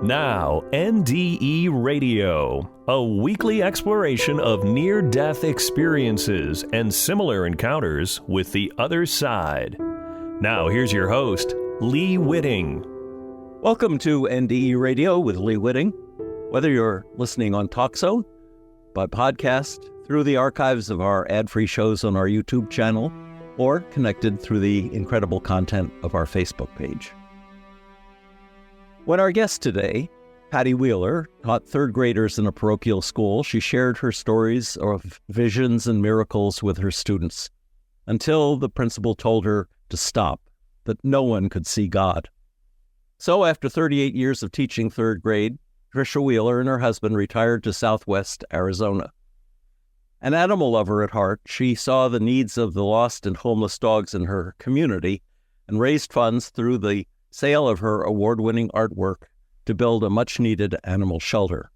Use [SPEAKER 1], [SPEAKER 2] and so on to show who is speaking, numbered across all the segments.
[SPEAKER 1] Now, NDE Radio, a weekly exploration of near-death experiences and similar encounters with the other side. Now, here's your host, Lee Witting.
[SPEAKER 2] Welcome to NDE Radio with Lee Witting. Whether you're listening on TalkZone, by podcast, through the archives of our ad-free shows on our YouTube channel, or connected through the incredible content of our Facebook page. When our guest today, Patty Wheeler, taught third graders in a parochial school, she shared her stories of visions and miracles with her students until the principal told her to stop, that no one could see God. So after 38 years of teaching third grade, Patricia Wheeler and her husband retired to Southwest Arizona. An animal lover at heart, she saw the needs of the lost and homeless dogs in her community and raised funds through the sale of her award-winning artwork to build a much-needed animal shelter.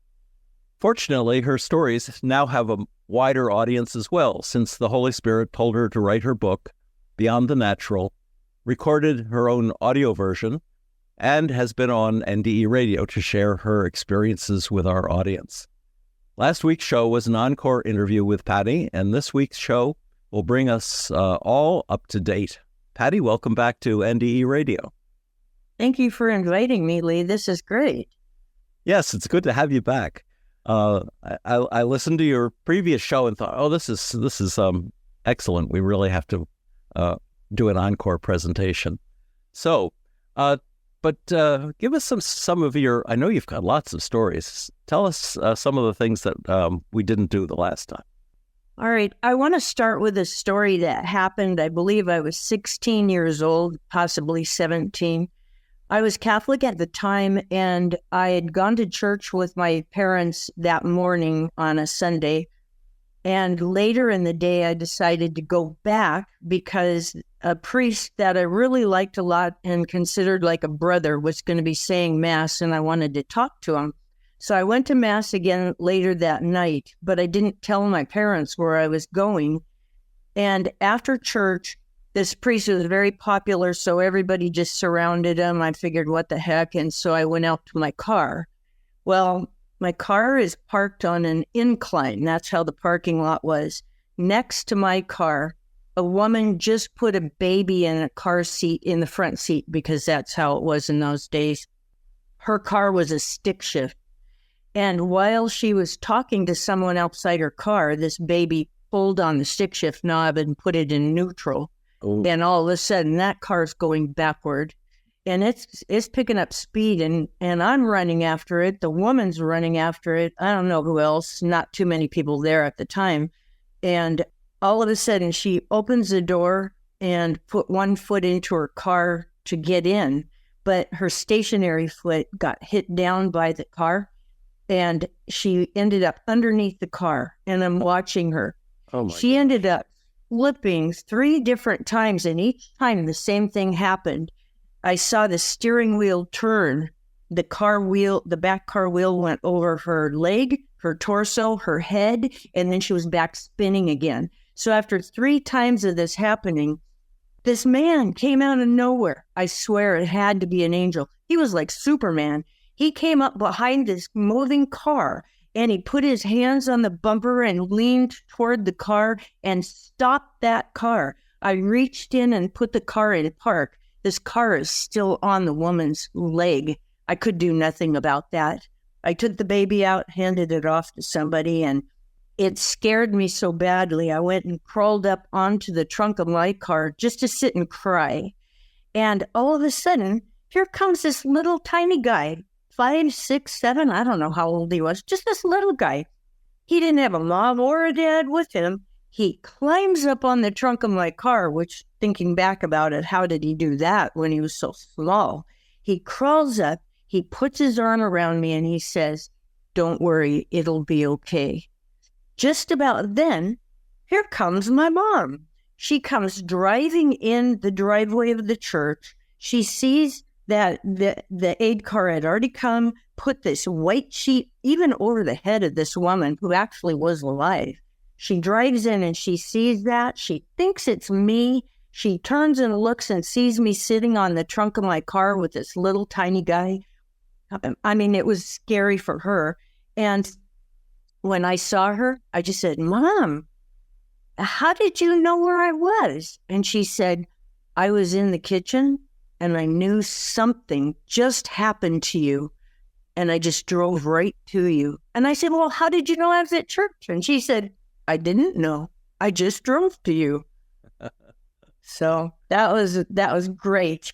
[SPEAKER 2] Fortunately, her stories now have a wider audience as well, since the Holy Spirit told her to write her book, Beyond the Natural, recorded her own audio version, and has been on NDE Radio to share her experiences with our audience. Last week's show was an encore interview with Patty, and this week's show will bring us all up to date. Patty, welcome back to NDE Radio.
[SPEAKER 3] Thank you for inviting me, Lee. This is great.
[SPEAKER 2] Yes, it's good to have you back. I listened to your previous show and thought, this is excellent. We really have to do an encore presentation. So, but give us some of your, I know you've got lots of stories. Tell us some of the things that we didn't do the last time.
[SPEAKER 3] All right. I want to start with a story that happened. I believe I was 16 years old, possibly 17. I was Catholic at the time, and I had gone to church with my parents that morning on a Sunday. And later in the day, I decided to go back because a priest that I really liked a lot and considered like a brother was going to be saying Mass, and I wanted to talk to him. So I went to Mass again later that night, but I didn't tell my parents where I was going. And after church, this priest was very popular, so everybody just surrounded him. I figured, what the heck? And so I went out to my car. Well, my car is parked on an incline. That's how the parking lot was. Next to my car, a woman just put a baby in a car seat in the front seat because that's how it was in those days. Her car was a stick shift. And while she was talking to someone outside her car, this baby pulled on the stick shift knob and put it in neutral. Ooh. And all of a sudden, that car's going backward. And it's picking up speed, and I'm running after it. The woman's running after it. I don't know who else, not too many people there at the time. And all of a sudden, she opens the door and put one foot into her car to get in, but her stationary foot got hit down by the car, and she ended up underneath the car, and I'm watching her. She ended up flipping 3 different times, and each time the same thing happened. I saw the steering wheel turn, the back car wheel went over her leg, her torso, her head, and then she was back spinning again. So after 3 times of this happening, this man came out of nowhere. I swear it had to be an angel. He was like Superman. He came up behind this moving car, and he put his hands on the bumper and leaned toward the car and stopped that car. I reached in and put the car in park. This car is still on the woman's leg. I could do nothing about that. I took the baby out, handed it off to somebody, and it scared me so badly. I went and crawled up onto the trunk of my car just to sit and cry. And all of a sudden, here comes this little tiny guy, 5, 6, 7, I don't know how old he was, just this little guy. He didn't have a mom or a dad with him. He climbs up on the trunk of my car, which, thinking back about it, how did he do that when he was so small? He crawls up, he puts his arm around me, and he says, "Don't worry, it'll be okay." Just about then, here comes my mom. She comes driving in the driveway of the church. She sees that the aid car had already come, put this white sheet even over the head of this woman who actually was alive. She drives in and she sees that. She thinks it's me. She turns and looks and sees me sitting on the trunk of my car with this little tiny guy. I mean, it was scary for her. And when I saw her, I just said, Mom, how did you know where I was? And she said, I was in the kitchen and I knew something just happened to you. And I just drove right to you. And I said, well, how did you know I was at church? And she said, I didn't know. I just drove to you. So that was great.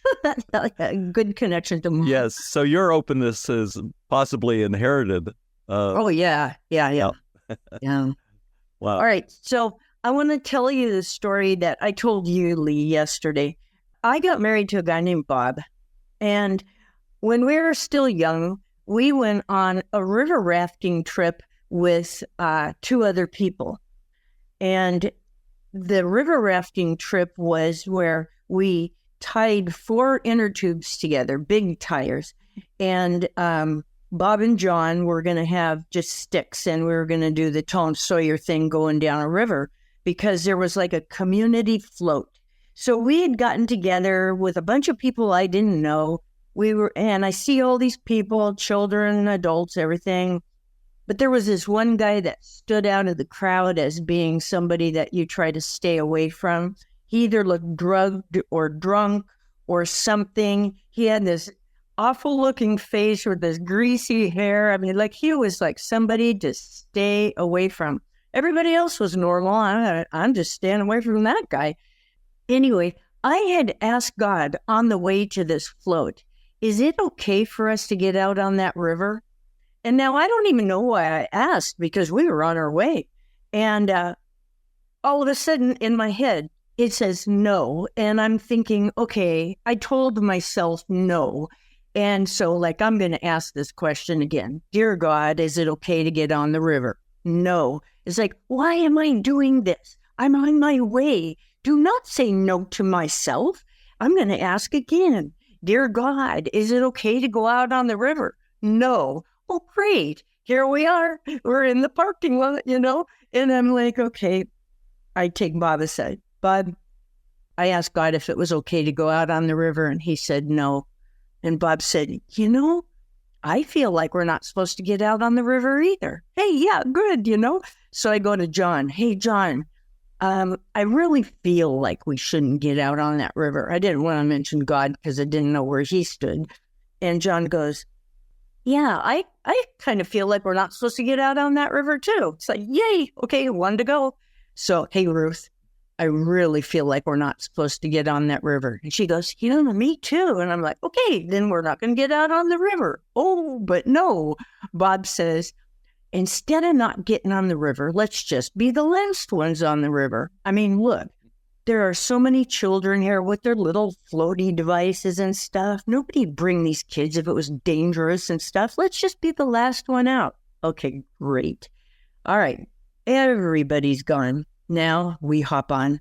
[SPEAKER 3] A good connection to Mom.
[SPEAKER 2] Yes. So your openness is possibly inherited.
[SPEAKER 3] Oh, yeah. Yeah.
[SPEAKER 2] Wow.
[SPEAKER 3] All right. So I want to tell you the story that I told you, Lee, yesterday. I got married to a guy named Bob. And when we were still young, we went on a river rafting trip with 2 other people. And the river rafting trip was where we tied 4 inner tubes together, big tires. And Bob and John were going to have just sticks, and we were going to do the Tom Sawyer thing going down a river because there was like a community float. So we had gotten together with a bunch of people I didn't know. And I see all these people, children, adults, everything. But there was this one guy that stood out of the crowd as being somebody that you try to stay away from. He either looked drugged or drunk or something. He had this awful looking face with this greasy hair. I mean, like he was like somebody to stay away from. Everybody else was normal. I'm just staying away from that guy. Anyway, I had asked God on the way to this float, is it okay for us to get out on that river? And now I don't even know why I asked because we were on our way. And all of a sudden in my head, it says no. And I'm thinking, okay, I told myself no. And so like, I'm going to ask this question again. Dear God, is it okay to get on the river? No. It's like, why am I doing this? I'm on my way. Do not say no to myself. I'm going to ask again. Dear God, is it okay to go out on the river? No. Oh, great. Here we are. We're in the parking lot, And I'm like, okay. I take Bob aside. Bob, I asked God if it was okay to go out on the river, and he said no. And Bob said, I feel like we're not supposed to get out on the river either. Hey, yeah, good, So I go to John. Hey, John, I really feel like we shouldn't get out on that river. I didn't want to mention God because I didn't know where he stood. And John goes, yeah, I kind of feel like we're not supposed to get out on that river too. It's like, yay, okay, 1 to go. So, hey, Ruth, I really feel like we're not supposed to get on that river. And she goes, me too. And I'm like, okay, then we're not going to get out on the river. Oh, but no. Bob says, instead of not getting on the river, let's just be the last ones on the river. I mean, look, there are so many children here with their little floaty devices and stuff. Nobody'd bring these kids if it was dangerous and stuff. Let's just be the last one out. Okay, great. All right, everybody's gone. Now we hop on.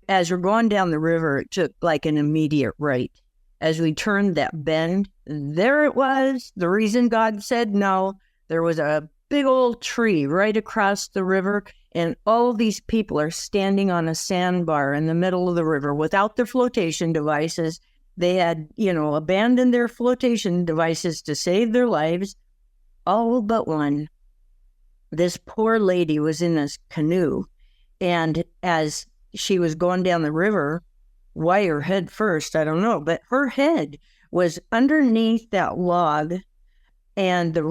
[SPEAKER 3] As we're going down the river, it took like an immediate right. As we turned that bend, there it was. The reason God said no, there was a big old tree right across the river, and all these people are standing on a sandbar in the middle of the river without their flotation devices. They had, abandoned their flotation devices to save their lives, all but one. This poor lady was in this canoe, and as she was going down the river, why her head first, I don't know, but her head was underneath that log, and the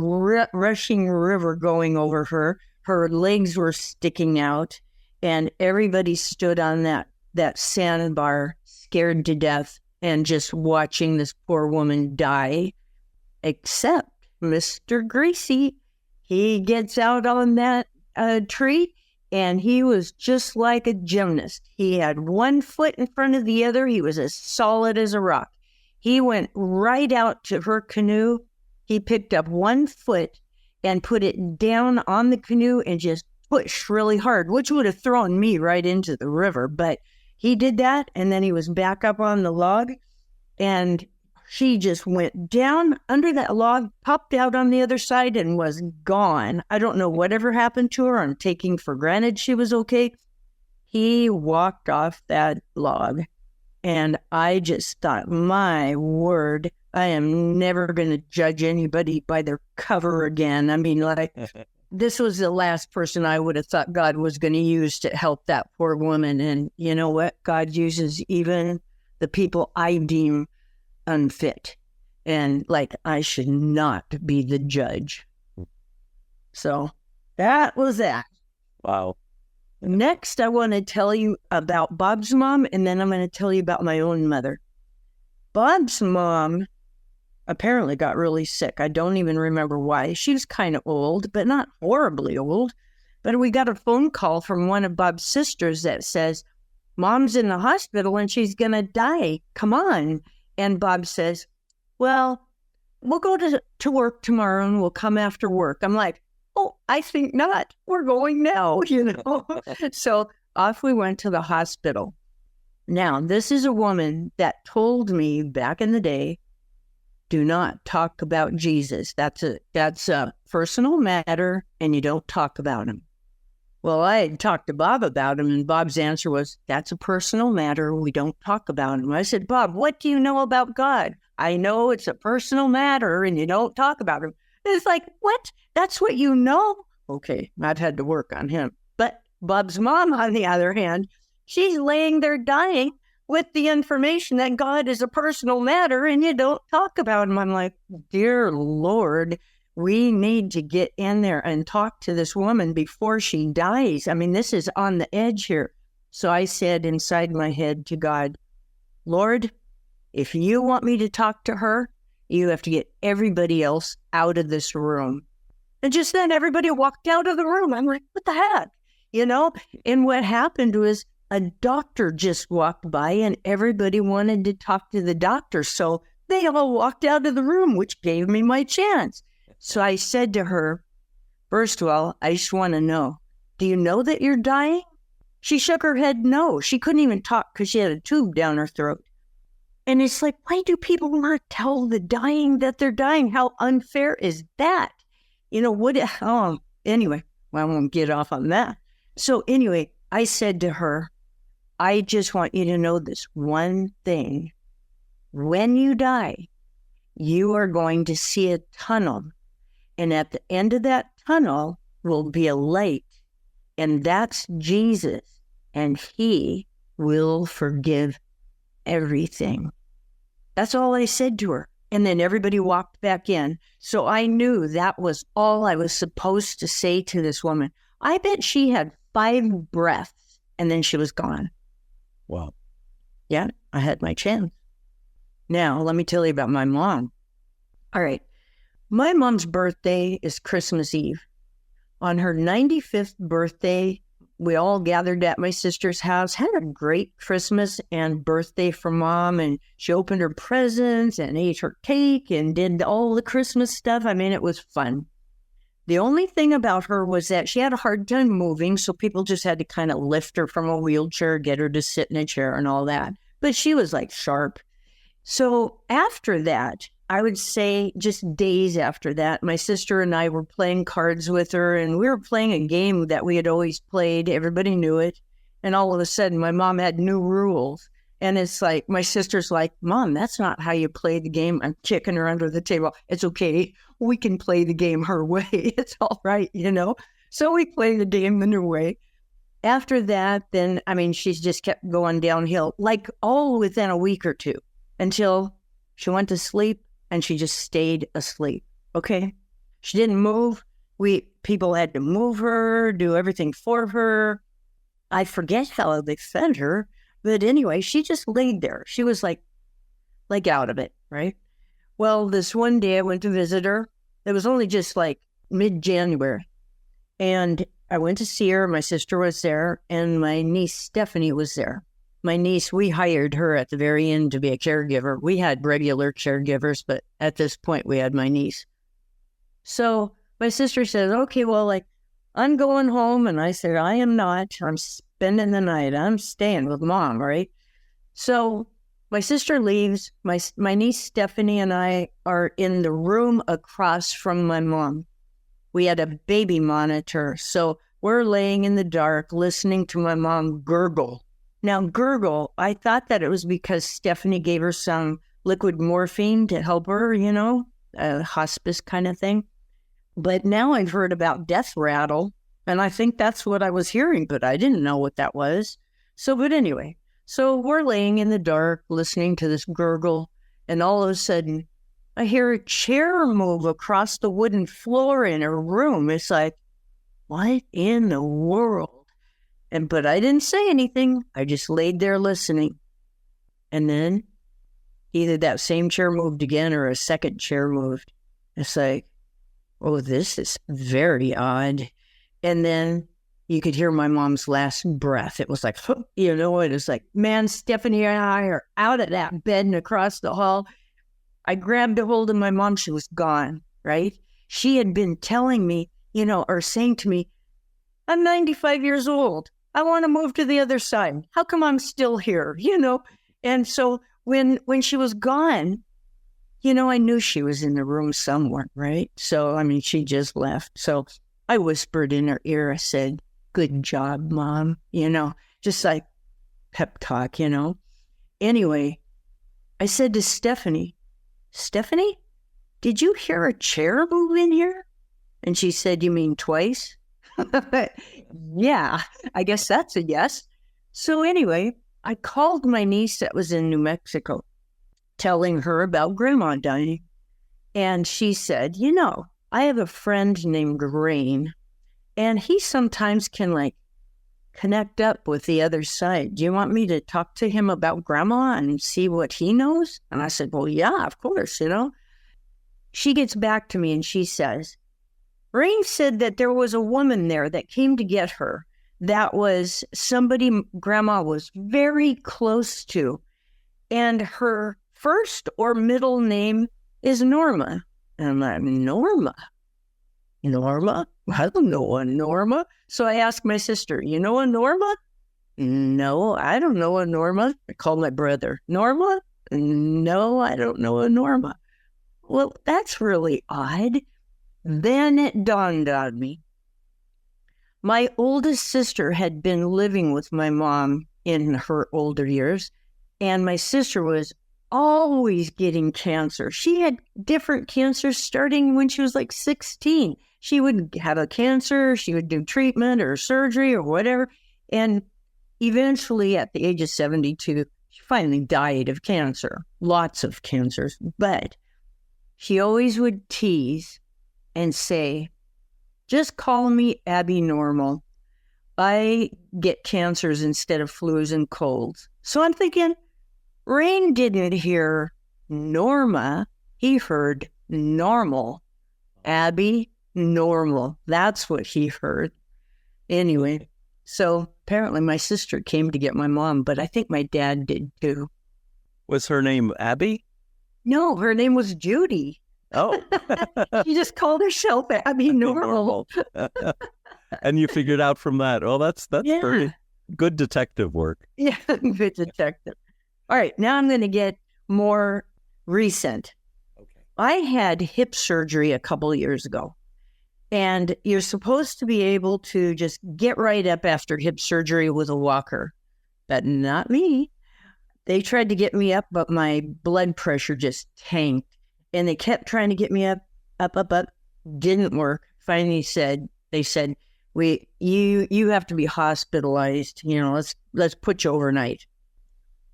[SPEAKER 3] rushing river going over her. Her legs were sticking out, and everybody stood on that sandbar, scared to death, and just watching this poor woman die, except Mr. Greasy. He gets out on that tree, and he was just like a gymnast. He had one foot in front of the other. He was as solid as a rock. He went right out to her canoe. He picked up 1 foot and put it down on the canoe and just pushed really hard, which would have thrown me right into the river. But he did that, and then he was back up on the log, and she just went down under that log, popped out on the other side, and was gone. I don't know whatever happened to her. I'm taking for granted she was okay. He walked off that log, and I just thought, my word, I am never going to judge anybody by their cover again. I mean, like, this was the last person I would have thought God was going to use to help that poor woman. And you know what? God uses even the people I deem unfit. And like, I should not be the judge. So that was that.
[SPEAKER 2] Wow.
[SPEAKER 3] Next, I want to tell you about Bob's mom, and then I'm going to tell you about my own mother. Bob's mom apparently got really sick. I don't even remember why. She was kind of old, but not horribly old. But we got a phone call from one of Bob's sisters that says, Mom's in the hospital and she's going to die. Come on. And Bob says, well, we'll go to work tomorrow and we'll come after work. I'm like, oh, I think not. We're going now, you know. So off we went to the hospital. Now, this is a woman that told me back in the day, do not talk about Jesus. That's a personal matter, and you don't talk about him. Well, I had talked to Bob about him, and Bob's answer was, that's a personal matter. We don't talk about him. I said, Bob, what do you know about God? I know it's a personal matter, and you don't talk about him. It's like, what? That's what you know? Okay, I've had to work on him. But Bob's mom, on the other hand, she's laying there dying with the information that God is a personal matter and you don't talk about him. I'm like, dear Lord, we need to get in there and talk to this woman before she dies. I mean, this is on the edge here. So I said inside my head to God, Lord, if you want me to talk to her, you have to get everybody else out of this room. And just then everybody walked out of the room. I'm like, what the heck? You know? And what happened was a doctor just walked by and everybody wanted to talk to the doctor. So they all walked out of the room, which gave me my chance. So I said to her, first of all, I just want to know, do you know that you're dying? She shook her head no. She couldn't even talk because she had a tube down her throat. And it's like, why do people not tell the dying that they're dying? How unfair is that? You know, anyway, well, I won't get off on that. So anyway, I said to her, I just want you to know this one thing. When you die, you are going to see a tunnel. And at the end of that tunnel will be a light. And that's Jesus. And he will forgive everything. That's all I said to her. And then everybody walked back in. So I knew that was all I was supposed to say to this woman. I bet she had 5 breaths and then she was gone.
[SPEAKER 2] Wow.
[SPEAKER 3] Yeah, I had my chance. Now, let me tell you about my mom. All right. My mom's birthday is Christmas Eve. On her 95th birthday, we all gathered at my sister's house, had a great Christmas and birthday for Mom, and she opened her presents and ate her cake and did all the Christmas stuff. I mean, it was fun. The only thing about her was that she had a hard time moving, so people just had to kind of lift her from a wheelchair, get her to sit in a chair and all that. But she was like sharp. So after that, I would say just days after that, my sister and I were playing cards with her, and we were playing a game that we had always played. Everybody knew it. And all of a sudden, my mom had new rules. And it's like, my sister's like, Mom, that's not how you play the game. I'm kicking her under the table. It's okay. We can play the game her way. It's all right, you know? So we play the game the new way. After that, then, I mean, she's just kept going downhill, like all within a week or two, until she went to sleep and she just stayed asleep. Okay? She didn't move. People had to move her, do everything for her. I forget how they fed her. But anyway, she just laid there. She was like out of it, right? Well, this one day I went to visit her. It was only just like mid-January. And I went to see her. My sister was there. And my niece, Stephanie, was there. My niece, we hired her at the very end to be a caregiver. We had regular caregivers, but at this point we had my niece. So my sister says, okay, well, like, I'm going home. And I said, I am not. I'm spending the night. I'm staying with Mom, right? So my sister leaves. My niece Stephanie and I are in the room across from my mom. We had a baby monitor, so we're laying in the dark listening to my mom gurgle. Now, gurgle, I thought that it was because Stephanie gave her some liquid morphine to help her, a hospice kind of thing. But now I've heard about death rattle, and I think that's what I was hearing, but I didn't know what that was. But anyway, so we're laying in the dark listening to this gurgle, and all of a sudden I hear a chair move across the wooden floor in her room. It's like, what in the world? But I didn't say anything. I just laid there listening. And then either that same chair moved again or a second chair moved. It's like, oh, this is very odd. And then you could hear my mom's last breath. It was like, it was like, man, Stephanie and I are out of that bed and across the hall. I grabbed a hold of my mom. She was gone, right? She had been telling me, or saying to me, I'm 95 years old. I want to move to the other side. How come I'm still here? And so when she was gone, I knew she was in the room somewhere, right? So, she just left. So I whispered in her ear. I said, good job, Mom, just like pep talk, Anyway, I said to Stephanie, did you hear a chair move in here? And she said, you mean twice? Yeah, I guess that's a yes. So anyway, I called my niece that was in New Mexico, telling her about Grandma dying. And she said, I have a friend named Rain, and he sometimes can connect up with the other side. Do you want me to talk to him about Grandma and see what he knows? And I said, well, yeah, of course, She gets back to me and she says, Rain said that there was a woman there that came to get her. That was somebody Grandma was very close to. And her first or middle name is Norma. And I'm like, Norma? Norma? I don't know a Norma. So I asked my sister, you know a Norma? No, I don't know a Norma. I called my brother, Norma? No, I don't know a Norma. Well, that's really odd. Then it dawned on me. My oldest sister had been living with my mom in her older years, and my sister was always getting cancer. She had different cancers starting when she was 16. She would have a cancer, she would do treatment or surgery or whatever, and eventually at the age of 72, she finally died of cancer, lots of cancers, but she always would tease and say, just call me Abby Normal. I get cancers instead of flus and colds. So I'm thinking, Rain didn't hear Norma. He heard normal. Abby Normal. That's what he heard. Anyway, so apparently my sister came to get my mom, but I think my dad did too.
[SPEAKER 2] Was her name Abby?
[SPEAKER 3] No, her name was Judy.
[SPEAKER 2] Oh.
[SPEAKER 3] She just called herself Abby Normal.
[SPEAKER 2] And you figured out from that. Oh, that's
[SPEAKER 3] yeah.
[SPEAKER 2] Pretty good detective work.
[SPEAKER 3] Yeah, good detective. All right, now I'm going to get more recent. Okay. I had hip surgery a couple of years ago. And you're supposed to be able to just get right up after hip surgery with a walker. But not me. They tried to get me up, but my blood pressure just tanked. And they kept trying to get me up. Didn't work. Finally they said, you have to be hospitalized. Let's put you overnight.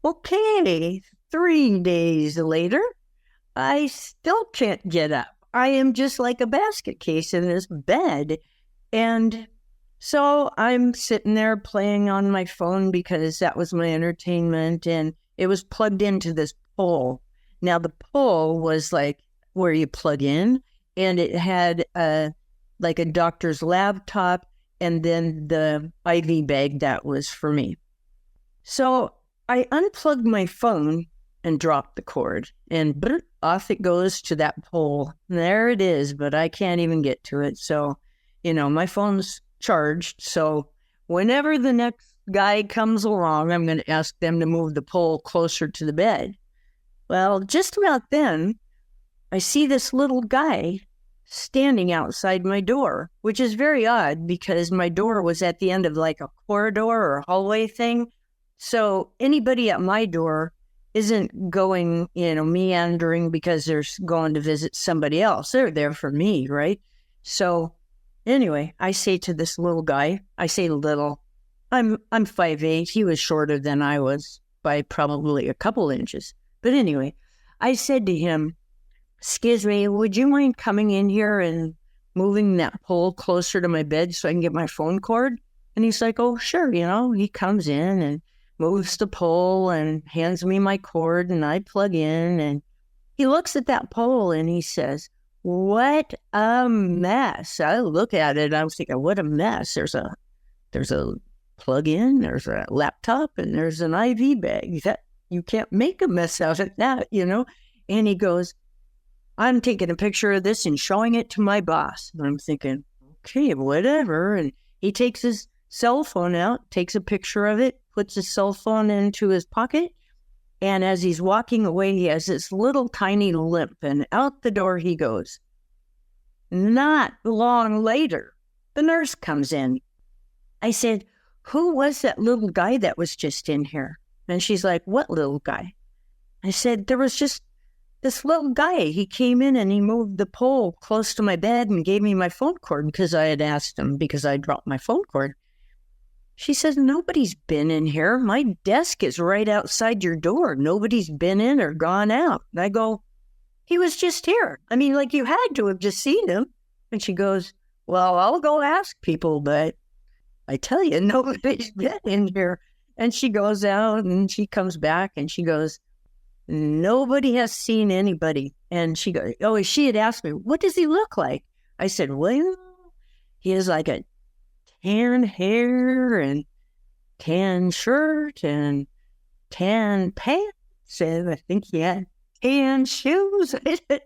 [SPEAKER 3] Okay, 3 days later, I still can't get up. I am just like a basket case in this bed. And so I'm sitting there playing on my phone because that was my entertainment. And it was plugged into this pole. Now, the pole was where you plug in, and it had a doctor's laptop and then the IV bag that was for me. So I unplugged my phone and dropped the cord, and off it goes to that pole. There it is, but I can't even get to it. So, my phone's charged. So whenever the next guy comes along, I'm going to ask them to move the pole closer to the bed. Well, just about then, I see this little guy standing outside my door, which is very odd because my door was at the end of a corridor or hallway thing. So anybody at my door isn't going, meandering because they're going to visit somebody else. They're there for me, right? So anyway, I say to this little guy, I say little, I'm 5'8". He was shorter than I was by probably a couple inches. But anyway, I said to him, excuse me, would you mind coming in here and moving that pole closer to my bed so I can get my phone cord? And he's like, oh, sure. He comes in and moves the pole and hands me my cord, and I plug in, and he looks at that pole and he says, what a mess. I look at it, I was thinking, what a mess. There's a plug-in, there's a laptop, and there's an IV bag. That you can't make a mess out of that, And he goes, I'm taking a picture of this and showing it to my boss. And I'm thinking, okay, whatever. And he takes his cell phone out, takes a picture of it, puts his cell phone into his pocket. And as he's walking away, he has this little tiny limp, and out the door he goes. Not long later, the nurse comes in. I said, who was that little guy that was just in here? And she's like, what little guy? I said, there was just this little guy. He came in and he moved the pole close to my bed and gave me my phone cord because I had asked him because I dropped my phone cord. She says, nobody's been in here. My desk is right outside your door. Nobody's been in or gone out. And I go, he was just here. I mean, like, you had to have just seen him. And she goes, well, I'll go ask people, but I tell you, nobody's been in here. And she goes out and she comes back and she goes, nobody has seen anybody. And she goes, oh, she had asked me, what does he look like? I said, well, he has like a tan hair and tan shirt and tan pants, and I think he had tan shoes. The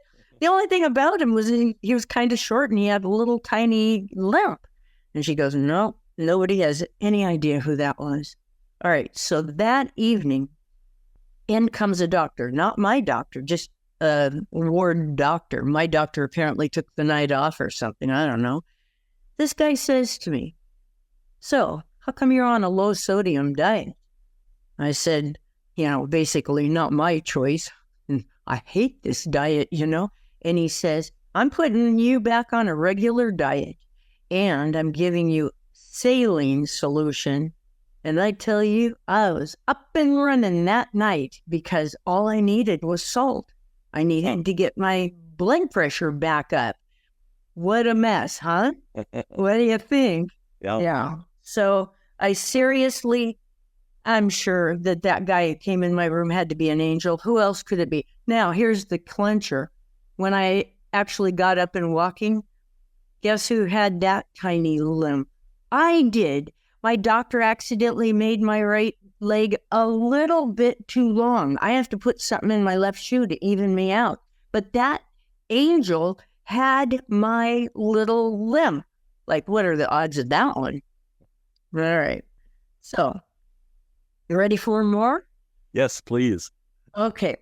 [SPEAKER 3] only thing about him was he was kind of short and he had a little tiny limp. And she goes, no, nobody has any idea who that was. All right, so that evening, in comes a doctor, not my doctor, just a ward doctor. My doctor apparently took the night off or something, I don't know. This guy says to me, so, how come you're on a low-sodium diet? I said, basically not my choice. And I hate this diet, And he says, I'm putting you back on a regular diet, and I'm giving you saline solution. And I tell you, I was up and running that night because all I needed was salt. I needed to get my blood pressure back up. What a mess, huh? What do you think? Yeah. So I'm sure that guy who came in my room had to be an angel. Who else could it be? Now, here's the clincher. When I actually got up and walking, guess who had that tiny limp? I did. My doctor accidentally made my right leg a little bit too long. I have to put something in my left shoe to even me out. But that angel had my little limp. Like, what are the odds of that one? All right. So, you ready for more?
[SPEAKER 2] Yes, please.
[SPEAKER 3] Okay.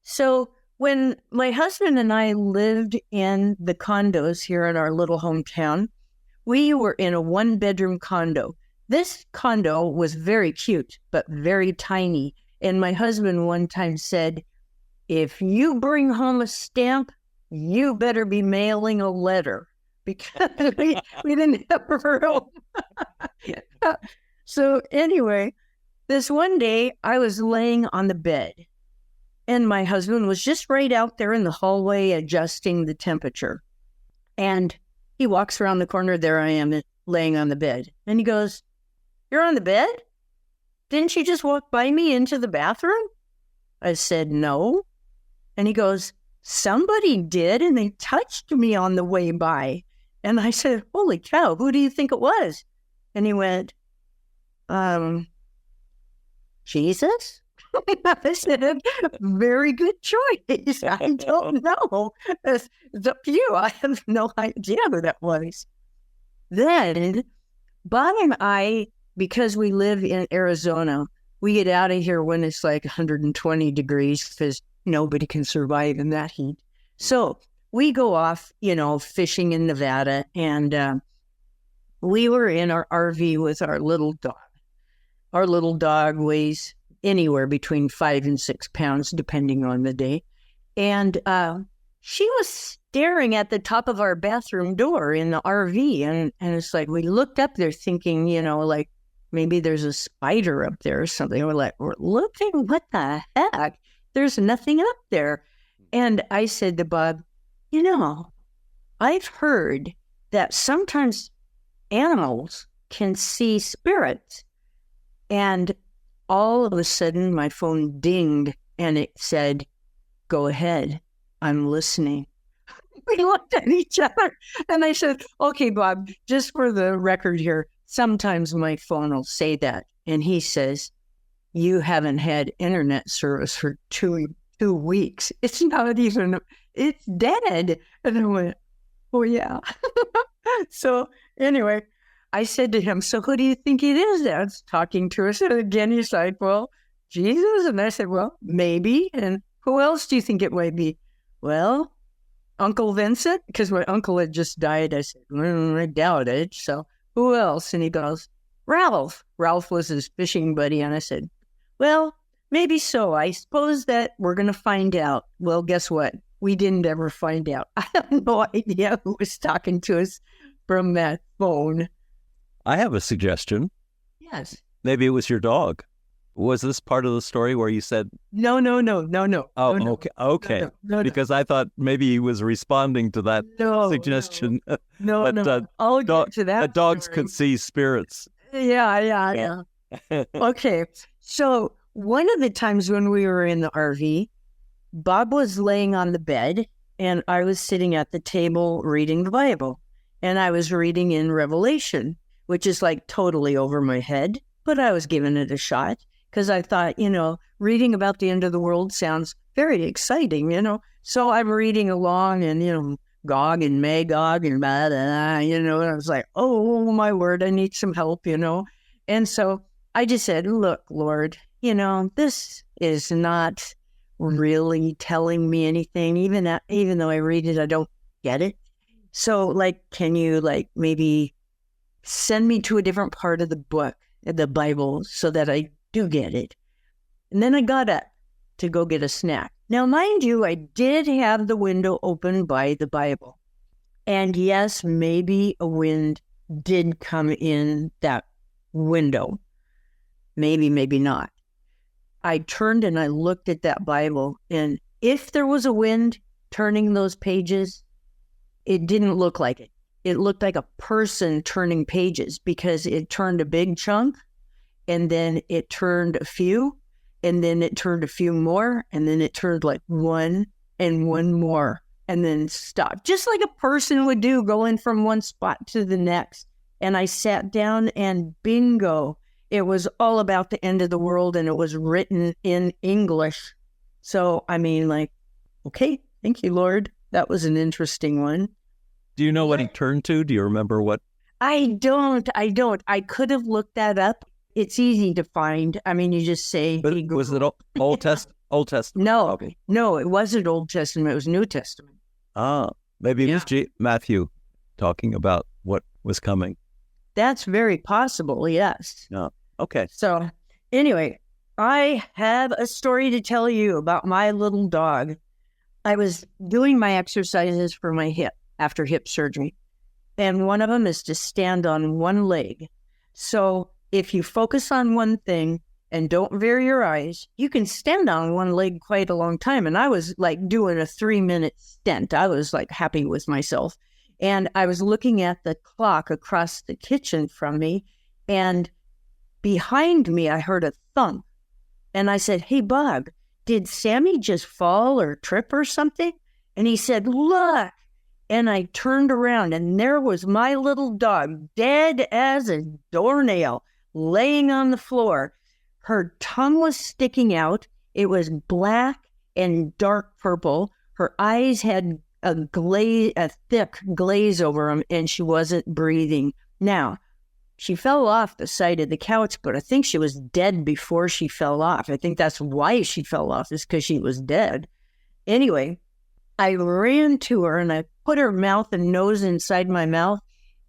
[SPEAKER 3] So, when my husband and I lived in the condos here in our little hometown, we were in a one-bedroom condo. This condo was very cute, but very tiny. And my husband one time said, if you bring home a stamp, you better be mailing a letter. Because we didn't have room. So anyway, this one day I was laying on the bed and my husband was just right out there in the hallway adjusting the temperature. And he walks around the corner. There I am laying on the bed. And he goes, you're on the bed? Didn't you just walk by me into the bathroom? I said, no. And he goes, somebody did, and they touched me on the way by. And I said, holy cow, who do you think it was? And he went, Jesus? I said, very good choice. I don't know. It's up to you. I have no idea who that was. Then, because we live in Arizona, we get out of here when it's like 120 degrees because nobody can survive in that heat. So we go off, fishing in Nevada, and we were in our RV with our little dog. Our little dog weighs anywhere between 5 and 6 pounds, depending on the day. And she was staring at the top of our bathroom door in the RV. And it's like, we looked up there thinking, like maybe there's a spider up there or something. We're looking, what the heck? There's nothing up there. And I said to Bob, I've heard that sometimes animals can see spirits. And all of a sudden, my phone dinged and it said, "Go ahead, I'm listening." We looked at each other and I said, "Okay, Bob, just for the record here, sometimes my phone will say that." And he says, "You haven't had internet service for two weeks. It's not even, it's dead." And I went, "Oh, yeah." So anyway, I said to him, "So who do you think it is that's talking to us?" And again, he's like, "Well, Jesus." And I said, "Well, maybe. And who else do you think it might be?" "Well, Uncle Vincent," because my uncle had just died. I said, "I doubt it. So who else?" And he goes, "Ralph." Ralph was his fishing buddy. And I said, "Well, maybe so. I suppose that we're going to find out." Well, guess what? We didn't ever find out. I have no idea who was talking to us from that phone.
[SPEAKER 2] I have a suggestion.
[SPEAKER 3] Yes.
[SPEAKER 2] Maybe it was your dog. Was this part of the story where you said...
[SPEAKER 3] No.
[SPEAKER 2] Oh,
[SPEAKER 3] no,
[SPEAKER 2] okay.
[SPEAKER 3] No.
[SPEAKER 2] Because I thought maybe he was responding to that suggestion.
[SPEAKER 3] No.
[SPEAKER 2] But,
[SPEAKER 3] I'll get to that.
[SPEAKER 2] Dogs
[SPEAKER 3] story.
[SPEAKER 2] could see spirits.
[SPEAKER 3] Yeah. Okay. So one of the times when we were in the RV, Bob was laying on the bed and I was sitting at the table reading the Bible. And I was reading in Revelation, which is like totally over my head, but I was giving it a shot because I thought, reading about the end of the world sounds very exciting, So I'm reading along and, Gog and Magog and blah, blah, blah, and I was like, oh, my word, I need some help, And so I just said, "Look, Lord, this is not really telling me anything. Even though I read it, I don't get it. So, can you, maybe send me to a different part of the book, the Bible, so that I do get it?" And then I got up to go get a snack. Now, mind you, I did have the window open by the Bible. And yes, maybe a wind did come in that window. Maybe not. I turned and I looked at that Bible, and if there was a wind turning those pages, it didn't look like it. It looked like a person turning pages because it turned a big chunk, and then it turned a few, and then it turned a few more, and then it turned like one and one more, and then stopped. Just like a person would do, going from one spot to the next. And I sat down and bingo, it was all about the end of the world, and it was written in English. So, okay, thank you, Lord. That was an interesting one.
[SPEAKER 2] Do you know what he turned to? Do you remember what?
[SPEAKER 3] I don't. I could have looked that up. It's easy to find. You just say...
[SPEAKER 2] But was it Old Testament?
[SPEAKER 3] No,
[SPEAKER 2] okay.
[SPEAKER 3] No, it wasn't Old Testament. It was New Testament.
[SPEAKER 2] Maybe it was Matthew talking about what was coming.
[SPEAKER 3] That's very possible, yes.
[SPEAKER 2] No. Okay.
[SPEAKER 3] So, anyway, I have a story to tell you about my little dog. I was doing my exercises for my hip after hip surgery, and one of them is to stand on one leg. So if you focus on one thing and don't vary your eyes, you can stand on one leg quite a long time. And I was doing a 3-minute stint. I was happy with myself. And I was looking at the clock across the kitchen from me, and behind me, I heard a thump. And I said, "Hey, Bob, did Sammy just fall or trip or something?" And he said, "Look." And I turned around, and there was my little dog, dead as a doornail, laying on the floor. Her tongue was sticking out. It was black and dark purple. Her eyes had a thick glaze over them, and she wasn't breathing. Now, she fell off the side of the couch, but I think she was dead before she fell off. I think that's why she fell off, is because she was dead. Anyway, I ran to her and I put her mouth and nose inside my mouth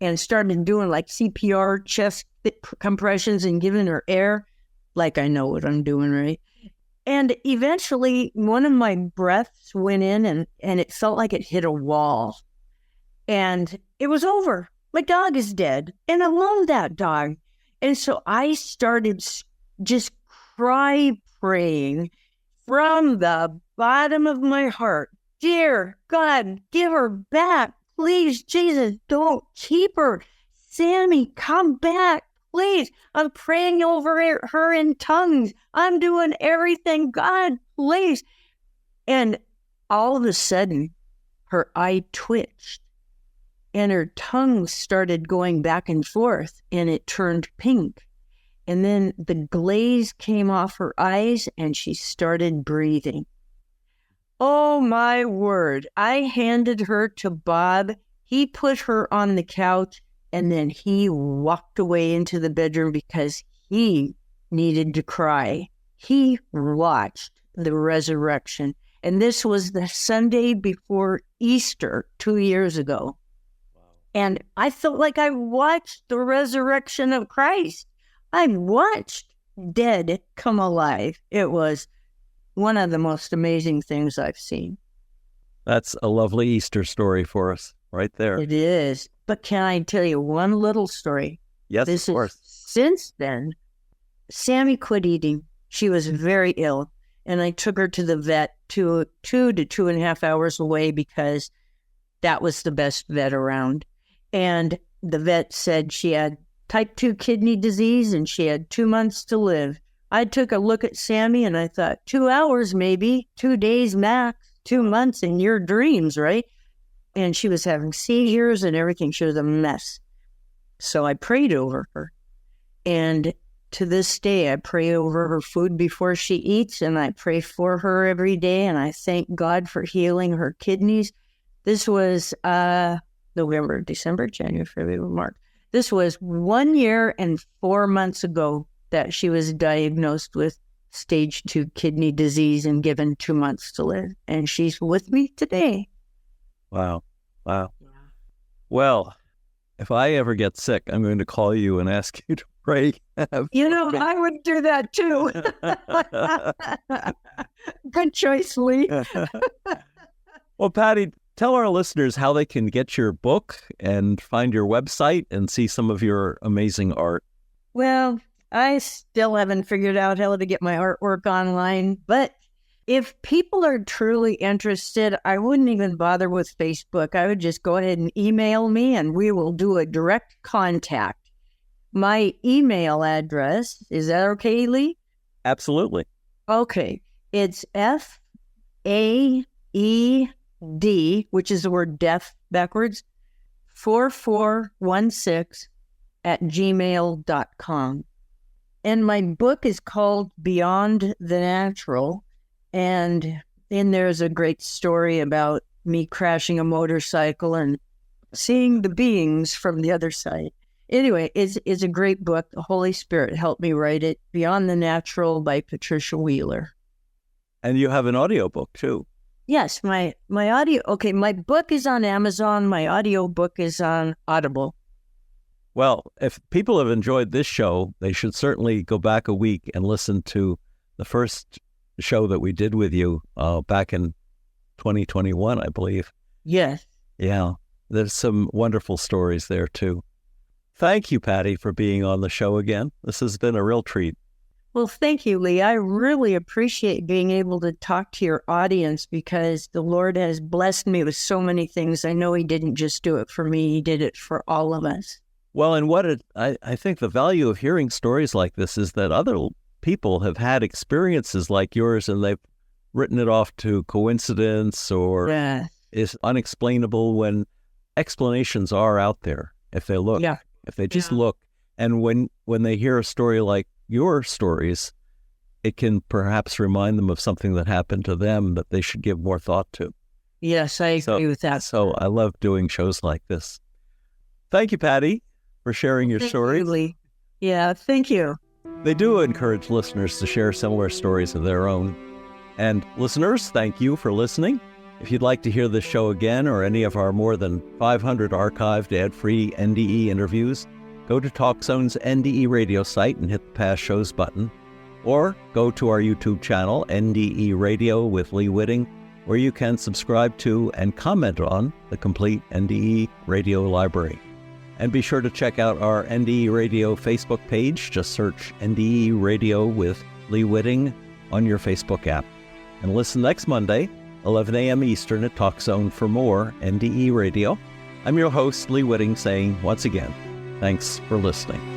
[SPEAKER 3] and started doing CPR, chest compressions, and giving her air. like I know what I'm doing, right? And eventually, one of my breaths went in and it felt like it hit a wall. And it was over. My dog is dead. And I love that dog. And so I started just praying from the bottom of my heart. Dear God, give her back. Please, Jesus, don't keep her. Sammy, come back. Please. I'm praying over her in tongues. I'm doing everything. God, please. And all of a sudden, her eye twitched and her tongue started going back and forth and it turned pink. And then the glaze came off her eyes and she started breathing. Oh, my word. I handed her to Bob. He put her on the couch and then he walked away into the bedroom because he needed to cry. He watched the resurrection. And this was the Sunday before Easter 2 years ago. Wow. And I felt like I watched the resurrection of Christ. I watched dead come alive. It was one of the most amazing things I've seen.
[SPEAKER 2] That's a lovely Easter story for us right there.
[SPEAKER 3] It is. But can I tell you one little story?
[SPEAKER 2] Yes, of course.
[SPEAKER 3] Since then, Sammy quit eating. She was very ill. And I took her to the vet 2 to 2.5 hours away because that was the best vet around. And the vet said she had type 2 kidney disease and she had 2 months to live. I took a look at Sammy and I thought, 2 hours maybe, 2 days max, 2 months in your dreams, right? And she was having seizures and everything. She was a mess. So I prayed over her. And to this day, I pray over her food before she eats, and I pray for her every day, and I thank God for healing her kidneys. This was November, December, January, February, March. This was 1 year and 4 months ago that she was diagnosed with stage 2 kidney disease and given 2 months to live. And she's with me today.
[SPEAKER 2] Wow. Wow. Yeah. Well, if I ever get sick, I'm going to call you and ask you to pray.
[SPEAKER 3] I would do that too. Good choice, Lee.
[SPEAKER 2] Well, Patty, tell our listeners how they can get your book and find your website and see some of your amazing art.
[SPEAKER 3] Well, I still haven't figured out how to get my artwork online, but if people are truly interested, I wouldn't even bother with Facebook. I would just go ahead and email me and we will do a direct contact. My email address, is that okay, Lee?
[SPEAKER 2] Absolutely.
[SPEAKER 3] Okay. It's FAED, which is the word deaf backwards, 4416 @gmail.com. And my book is called Beyond the Natural. And in there's a great story about me crashing a motorcycle and seeing the beings from the other side. Anyway, it's a great book. The Holy Spirit helped me write it. Beyond the Natural by Patricia Wheeler.
[SPEAKER 2] And you have an audiobook too.
[SPEAKER 3] Yes, my audio. Okay, my book is on Amazon. My audio book is on Audible.
[SPEAKER 2] Well, if people have enjoyed this show, they should certainly go back a week and listen to the first show that we did with you back in 2021, I believe.
[SPEAKER 3] Yes.
[SPEAKER 2] Yeah, there's some wonderful stories there too. Thank you, Patty, for being on the show again. This has been a real treat.
[SPEAKER 3] Well, thank you, Lee. I really appreciate being able to talk to your audience because the Lord has blessed me with so many things. I know He didn't just do it for me. He did it for all of us.
[SPEAKER 2] Well, and I think the value of hearing stories like this is that other people have had experiences like yours and they've written it off to coincidence or is unexplainable when explanations are out there if they look.
[SPEAKER 3] Yeah.
[SPEAKER 2] If they just look. And when they hear a story like your stories, it can perhaps remind them of something that happened to them that they should give more thought to.
[SPEAKER 3] Yes, I agree with that.
[SPEAKER 2] So I love doing shows like this. Thank you, Patty, for sharing your stories.
[SPEAKER 3] Thank you, Lee. Yeah, thank you.
[SPEAKER 2] They do encourage listeners to share similar stories of their own. And listeners, thank you for listening. If you'd like to hear this show again or any of our more than 500 archived ad-free NDE interviews, go to TalkZone's NDE Radio site and hit the Past Shows button. Or go to our YouTube channel, NDE Radio with Lee Witting, where you can subscribe to and comment on the complete NDE Radio library. And be sure to check out our NDE Radio Facebook page. Just search NDE Radio with Lee Witting on your Facebook app. And listen next Monday, 11 a.m. Eastern at Talk Zone for more NDE Radio. I'm your host, Lee Witting, saying once again, thanks for listening.